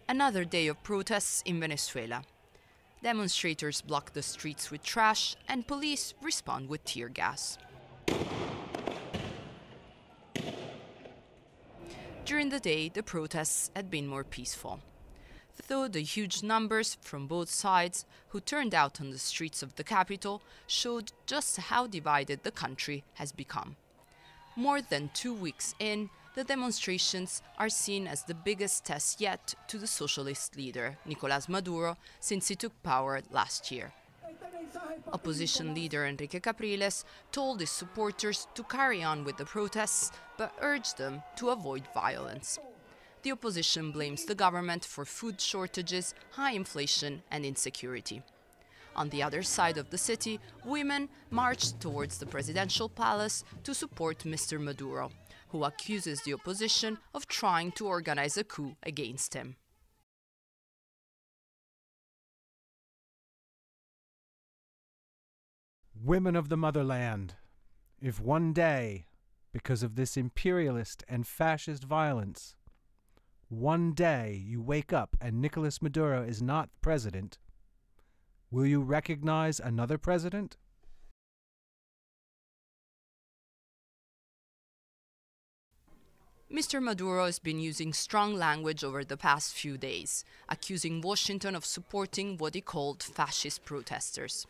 Another day of protests in Venezuela. Demonstrators block the streets with trash and police respond with tear gas. During the day, the protests had been more peaceful, though the huge numbers from both sides who turned out on the streets of the capital showed just how divided the country has become. More than 2 weeks in, the demonstrations are seen as the biggest test yet to the socialist leader, Nicolás Maduro, since he took power last year. Opposition leader Enrique Capriles told his supporters to carry on with the protests, but urged them to avoid violence. The opposition blames the government for food shortages, high inflation and insecurity. On the other side of the city, women marched towards the presidential palace to support Mr. Maduro, who accuses the opposition of trying to organize a coup against him. Women of the motherland, if one day, because of this imperialist and fascist violence, one day you wake up and Nicolás Maduro is not president, will you recognize another president? Mr. Maduro has been using strong language over the past few days, accusing Washington of supporting what he called fascist protesters.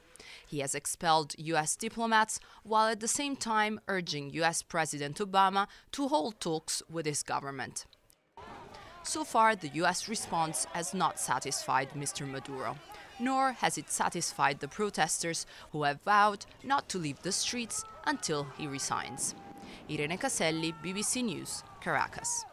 He has expelled US diplomats while at the same time urging US President Obama to hold talks with his government. So far, the US response has not satisfied Mr. Maduro, nor has it satisfied the protesters who have vowed not to leave the streets until he resigns. Irene Caselli, BBC News, Caracas.